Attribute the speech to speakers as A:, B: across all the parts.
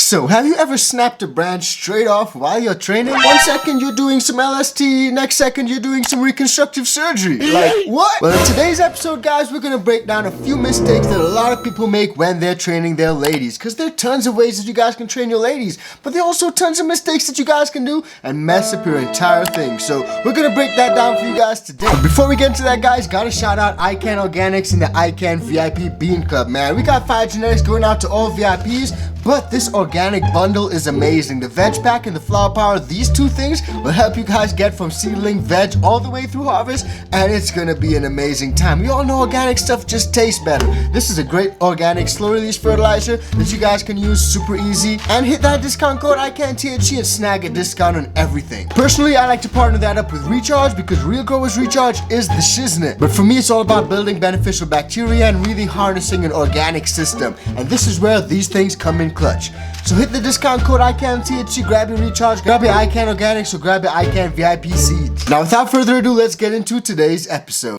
A: So, have you ever snapped a branch straight off while you're training? One second you're doing some LST, next second you're doing some reconstructive surgery. Like, what? Well, in today's episode, guys, we're gonna break down a few mistakes that a lot of people make when they're training their ladies. Because there are tons of ways that you guys can train your ladies, but there are also tons of mistakes that you guys can do and mess up your entire thing. So, we're gonna break that down for you guys today. But before we get into that, guys, gotta shout out iCan Organics and the iCan VIP Bean Club, man. We got 5 genetics going out to all VIPs, but this organic bundle is amazing. The veg pack and the flower power, these two things will help you guys get from seedling veg all the way through harvest, and it's gonna be an amazing time. We all know organic stuff just tastes better. This is a great organic slow release fertilizer that you guys can use super easy, and hit that discount code icanthc and snag a discount on everything. Personally, I like to partner that up with Recharge because Real Growers Recharge is the shiznit. But for me, it's all about building beneficial bacteria and really harnessing an organic system, and this is where these things come in clutch. So hit the discount code icanthc, grab your Recharge, grab your iCan Organics, or grab your iCan VIP seeds. Now without further ado, let's get into today's episode.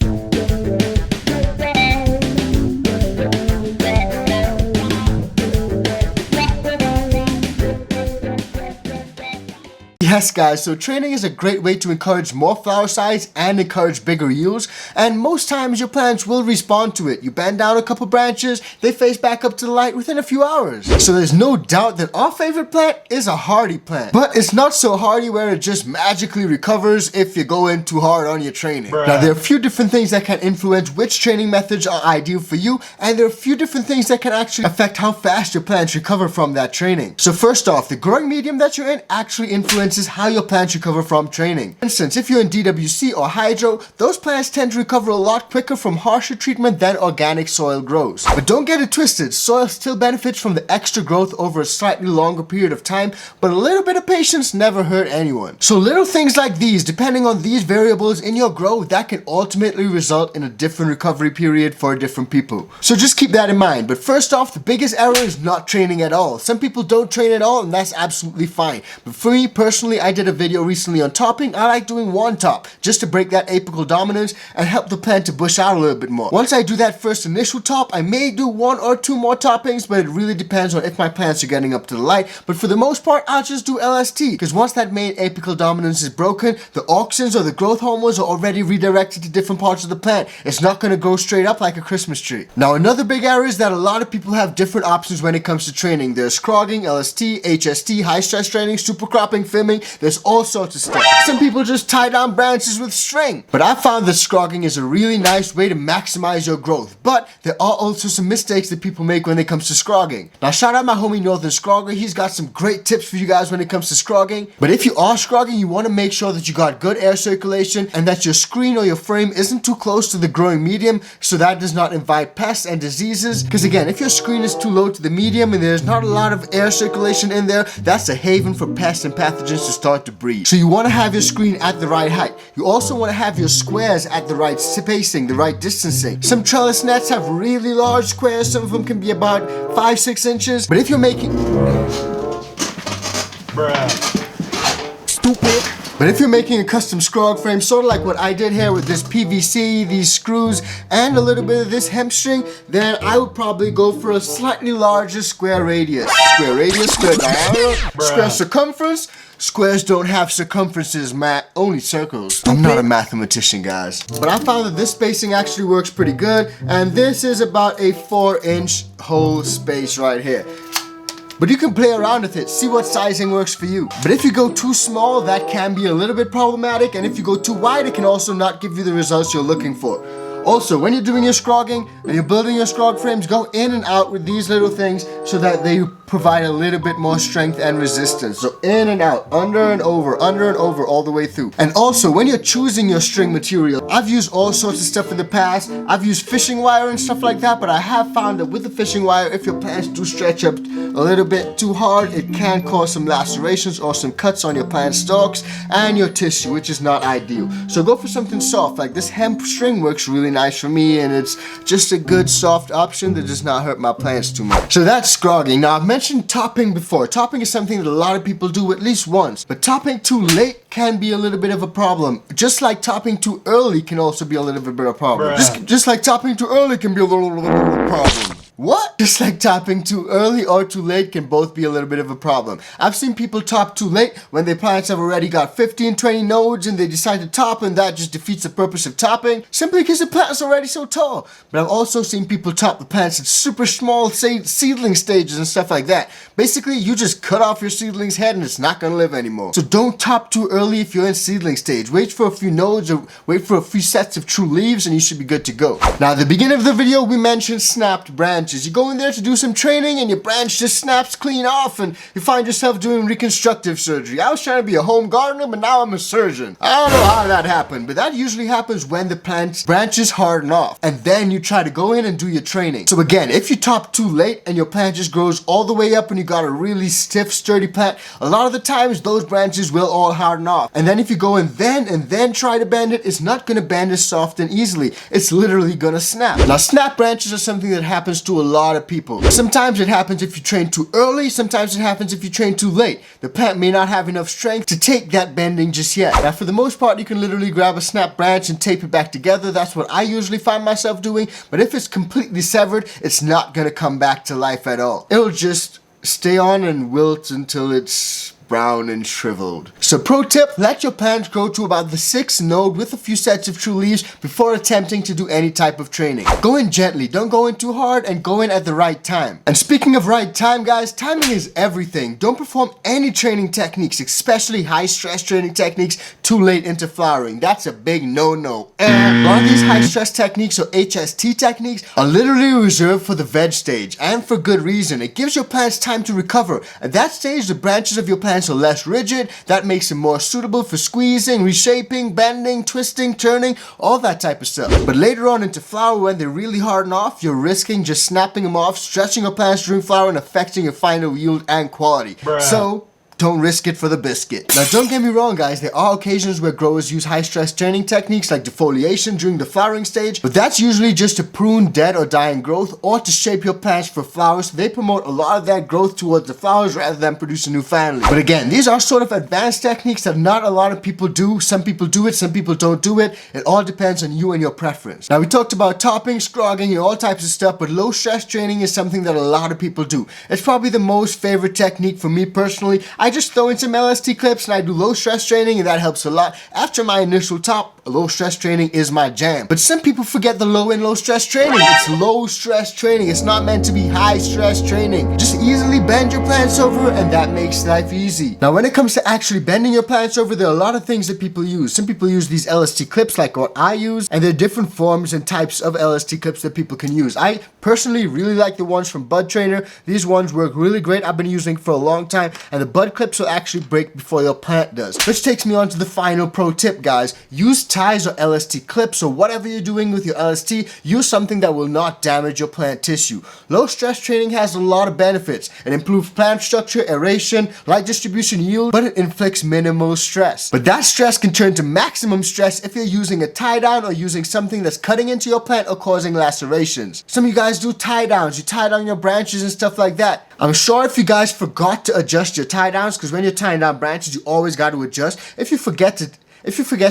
A: Yes, guys, so training is a great way to encourage more flower size and encourage bigger yields, and most times your plants will respond to it. You bend down a couple branches, they face back up to the light within a few hours. So there's no doubt that our favorite plant is a hardy plant, but it's not so hardy where it just magically recovers if you go in too hard on your training. Now there are a few different things that can influence which training methods are ideal for you, and there are a few different things that can actually affect how fast your plants recover from that training. So first off, the growing medium that you're in actually influences how your plants recover from training. For instance, if you're in DWC or hydro, those plants tend to recover a lot quicker from harsher treatment than organic soil grows. But don't get it twisted, soil still benefits from the extra growth over a slightly longer period of time, but a little bit of patience never hurt anyone. So little things like these, depending on these variables in your growth, that can ultimately result in a different recovery period for different people. So just keep that in mind. But first off, the biggest error is not training at all. Some people don't train at all, and that's absolutely fine. But for me personally, I did a video recently on topping. I like doing one top just to break that apical dominance and help the plant to bush out a little bit more. Once I do that first initial top, I may do 1 or 2 more toppings, but it really depends on if my plants are getting up to the light. But for the most part, I'll just do LST, because once that main apical dominance is broken, the auxins or the growth hormones are already redirected to different parts of the plant. It's not going to go straight up like a Christmas tree. Now another big area is that a lot of people have different options when it comes to training. There's scrogging, LST, HST, high stress training, super cropping, filming. There's all sorts of stuff. Some people just tie down branches with string. But I found that scrogging is a really nice way to maximize your growth. But there are also some mistakes that people make when it comes to scrogging. Now shout out my homie Northern Scrogger. He's got some great tips for you guys when it comes to scrogging. But if you are scrogging, you want to make sure that you got good air circulation and that your screen or your frame isn't too close to the growing medium, so that does not invite pests and diseases. Because again, if your screen is too low to the medium and there's not a lot of air circulation in there, that's a haven for pests and pathogens to start to breed. So you want to have your screen at the right height. You also want to have your squares at the right spacing, the right distancing. Some trellis nets have really large squares. Some of them can be about 5-6 inches. But if you're making... Stupid. But if you're making a custom scrog frame, sort of like what I did here with this PVC, these screws, and a little bit of this hemp string, then I would probably go for a slightly larger square radius. Square radius, square diameter, square circumference. Squares don't have circumferences, only circles. I'm not a mathematician, guys. But I found that this spacing actually works pretty good, and this is about a 4-inch hole space right here. But you can play around with it, see what sizing works for you. But if you go too small, that can be a little bit problematic, and if you go too wide, it can also not give you the results you're looking for. Also, when you're doing your scrogging and you're building your scrog frames, go in and out with these little things so that they provide a little bit more strength and resistance. So in and out, under and over, all the way through. And also, when you're choosing your string material, I've used all sorts of stuff in the past. I've used fishing wire and stuff like that, but I have found that with the fishing wire, if your plants do stretch up a little bit too hard, it can cause some lacerations or some cuts on your plant stalks and your tissue, which is not ideal. So go for something soft. Like this hemp string works really nice for me, and it's just a good soft option that does not hurt my plants too much. So that's scrogging. Now I've mentioned topping before. Topping is something that a lot of people do at least once, but topping too late can be a little bit of a problem. Just like topping too early can also be a little bit of a problem. Just like topping too early can be a little problem. What? Just like topping too early or too late can both be a little bit of a problem. I've seen people top too late when their plants have already got 15, 20 nodes and they decide to top, and that just defeats the purpose of topping simply because the plant's already so tall. But I've also seen people top the plants at super small seedling stages and stuff like that. Basically, you just cut off your seedling's head and it's not gonna live anymore. So don't top too early if you're in seedling stage. Wait for a few nodes or wait for a few sets of true leaves and you should be good to go. Now at the beginning of the video we mentioned snapped branches. You go in there to do some training and your branch just snaps clean off and you find yourself doing reconstructive surgery. I was trying to be a home gardener, but now I'm a surgeon. I don't know how that happened, but that usually happens when the plant's branches harden off and then you try to go in and do your training. So again, if you top too late and your plant just grows all the way up and you got a really stiff, sturdy plant, a lot of the times those branches will all harden off. And then if you go in then try to bend it, it's not gonna bend as soft and easily. It's literally gonna snap. Now snap branches are something that happens to a lot of people. Sometimes it happens if you train too early, sometimes it happens if you train too late. The plant may not have enough strength to take that bending just yet. Now for the most part, you can literally grab a snap branch and tape it back together. That's what I usually find myself doing. But if it's completely severed, it's not gonna come back to life at all. It'll just stay on and wilt until it's brown and shriveled. So pro tip, let your plants grow to about the 6th node with a few sets of true leaves before attempting to do any type of training. Go in gently, don't go in too hard, and go in at the right time. And speaking of right time, guys, timing is everything. Don't perform any training techniques, especially high stress training techniques, too late into flowering. That's a big no-no. A lot of these high stress techniques or HST techniques are literally reserved for the veg stage, and for good reason. It gives your plants time to recover. At that stage, the branches of your plants are less rigid. That makes them more suitable for squeezing, reshaping, bending, twisting, turning, all that type of stuff. But later on into flower, when they really harden off, you're risking just snapping them off, stretching your plants during flower, and affecting your final yield and quality. So don't risk it for the biscuit. Now don't get me wrong guys, there are occasions where growers use high stress training techniques like defoliation during the flowering stage, but that's usually just to prune dead or dying growth or to shape your plants for flowers. So they promote a lot of that growth towards the flowers rather than produce a new family. But again, these are sort of advanced techniques that not a lot of people do. Some people do it, some people don't do it. It all depends on you and your preference. Now we talked about topping, scrogging, and all types of stuff, but low stress training is something that a lot of people do. It's probably the most favorite technique for me personally. I just throw in some LST clips and I do low stress training, and that helps a lot. After my initial top, low stress training is my jam. But some people forget the low and low stress training. It's low stress training. It's not meant to be high stress training. Just easily bend your plants over and that makes life easy. Now when it comes to actually bending your plants over, there are a lot of things that people use. Some people use these LST clips like what I use, and there are different forms and types of LST clips that people can use. I personally really like the ones from Bud Trainer. These ones work really great. I've been using for a long time, and the bud clips will actually break before your plant does. Which takes me on to the final pro tip, guys. Use ties or LST clips, or whatever you're doing with your LST, use something that will not damage your plant tissue. Low stress training has a lot of benefits. It improves plant structure, aeration, light distribution, yield, but it inflicts minimal stress. But that stress can turn to maximum stress if you're using a tie down or using something that's cutting into your plant or causing lacerations. Some of you guys do tie downs. You tie down your branches and stuff like that. I'm sure if you guys forgot to adjust your tie downs, because when you're tying down branches, you always got to adjust. If you forget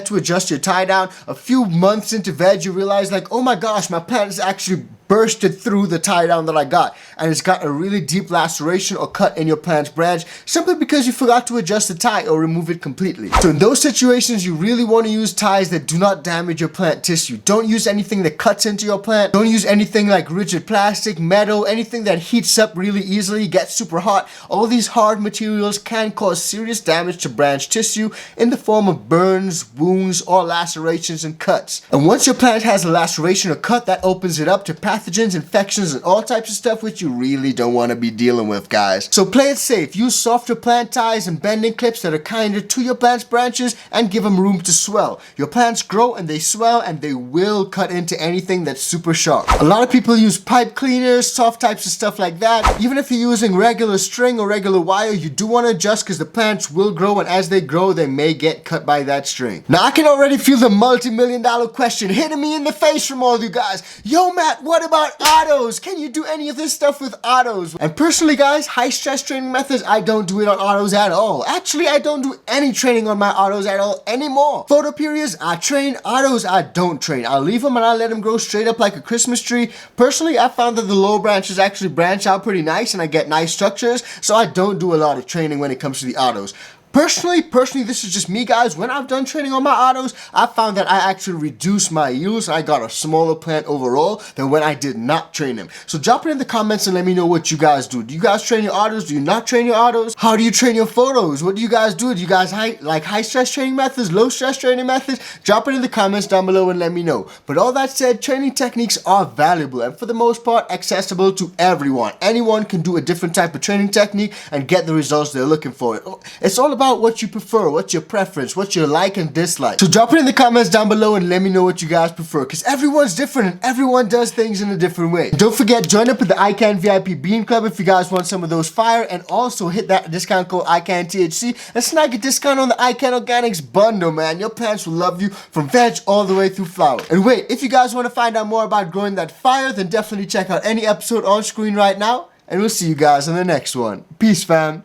A: to adjust your tie down, a few months into veg, you realize like, oh my gosh, my plant is actually bursted through the tie down that I got, and it's got a really deep laceration or cut in your plant's branch simply because you forgot to adjust the tie or remove it completely. So in those situations, you really want to use ties that do not damage your plant tissue. Don't use anything that cuts into your plant. Don't use anything like rigid plastic, metal, anything that heats up really easily, gets super hot. All these hard materials can cause serious damage to branch tissue in the form of burns, wounds, or lacerations and cuts. And once your plant has a laceration or cut, that opens it up to pathogens, infections, and all types of stuff which you really don't want to be dealing with, guys. So play it safe. Use softer plant ties and bending clips that are kinder to your plant's branches and give them room to swell. Your plants grow and they swell and they will cut into anything that's super sharp. A lot of people use pipe cleaners, soft types of stuff like that. Even if you're using regular string or regular wire, you do want to adjust because the plants will grow, and as they grow, they may get cut by that string. Now I can already feel the multi-million-dollar question hitting me in the face from all you guys. Yo Matt, what about autos? Can you do any of this stuff with autos? And personally, guys, high stress training methods, I don't do it on autos at all. Actually, I don't do any training on my autos at all anymore. Photo periods, I train. Autos, I don't train. I'll leave them and I let them grow straight up like a Christmas tree. Personally, I found that the lower branches actually branch out pretty nice and I get nice structures, so I don't do a lot of training when it comes to the autos. Personally, this is just me, guys. When I've done training on my autos, I found that I actually reduced my yields. I got a smaller plant overall than when I did not train them. So drop it in the comments and let me know what you guys do. Do you guys train your autos? Do you not train your autos? How do you train your photos? What do you guys do? Do you guys like high stress training methods, low stress training methods? Drop it in the comments down below and let me know. But all that said, training techniques are valuable and for the most part accessible to everyone. Anyone can do a different type of training technique and get the results they're looking for. It's all about what you prefer, what's your preference, what's your like and dislike. So drop it in the comments down below and let me know what you guys prefer, because everyone's different and everyone does things in a different way. Don't forget, join up with the iCan VIP Bean Club if you guys want some of those fire, and also hit that discount code icanthc and snag a discount on the iCan Organics bundle, man. Your plants will love you from veg all the way through flower. And wait, if you guys want to find out more about growing that fire, then definitely check out any episode on screen right now, and we'll see you guys in the next one. Peace, fam.